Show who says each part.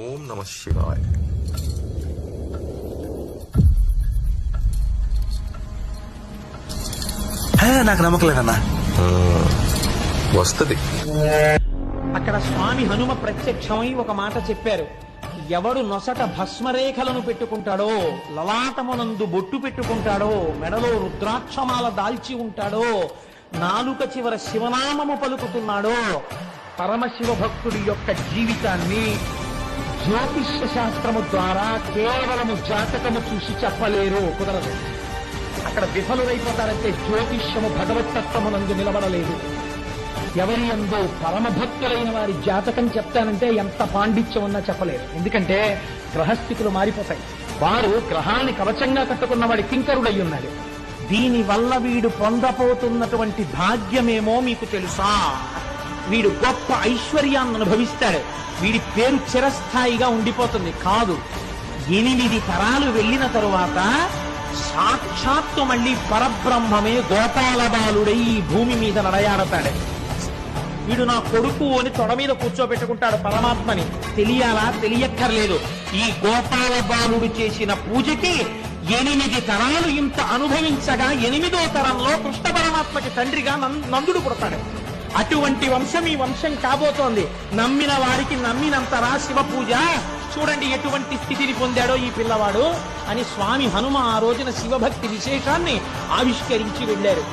Speaker 1: ఓం నమ శివాయ.
Speaker 2: నాకు నమ్మకం లేదన్నా.
Speaker 1: వస్తుంది.
Speaker 3: అక్కడ స్వామి హనుమ ప్రత్యక్షమై ఒక మాట చెప్పారు. ఎవడు నొసట భస్మరేఖలను పెట్టుకుంటాడో, లలాటమునందు బొట్టు పెట్టుకుంటాడో, మెడలో రుద్రాక్షమాల దాల్చి ఉంటాడో, నాలుక చివర శివనామము పలుకుతున్నాడో, పరమశివ భక్తుడి యొక్క జీవితాన్ని జ్యోతిష్య శాస్త్రము ద్వారా కేవలము జాతకము చూసి చెప్పలేరు, కుదరదు. అక్కడ విఫలురైపోతారంటే జ్యోతిష్యము భగవతత్వమునందు నిలబడలేదు. ఎవరి అందో పరమభక్తులైన వారి జాతకం చెప్తానంటే ఎంత పాండిత్యం ఉన్నా చెప్పలేరు. ఎందుకంటే గ్రహస్థితులు మారిపోతాయి. వారు గ్రహాన్ని కవచంగా కట్టుకున్న వాడి కింకరుడై ఉన్నాడు. దీని వల్ల వీడు పొందపోతున్నటువంటి భాగ్యమేమో మీకు తెలుసా? వీడు గొప్ప ఐశ్వర్యాన్ని అనుభవిస్తాడు. వీడి పేరు చిరస్థాయిగా ఉండిపోతుంది. కాదు, 8 తరాలు వెళ్ళిన తరువాత సాక్షాత్తు మళ్ళీ పరబ్రహ్మమే గోపాల బాలుడై ఈ భూమి మీద నడయాడతాడు. వీడు నా కొడుకు అని తొడ మీద కూర్చోబెట్టుకుంటాడు పరమాత్మని. తెలియాలా? తెలియక్కర్లేదు. ఈ గోపాల బాలుడు చేసిన పూజకి 8 తరాలు ఇంత అనుభవించగా 8వ తరంలో కృష్ణ పరమాత్మకి తండ్రిగా నందుడు పుడతాడు. అటువంటి వంశం ఈ వంశం కాబోతోంది. నమ్మిన వారికి నమ్మినంతరా శివ పూజ. చూడండి ఎటువంటి స్థితిని పొందాడో ఈ పిల్లవాడు అని స్వామి హనుమ ఆ రోజున శివభక్తి విశేషాన్ని ఆవిష్కరించి వెళ్ళారు.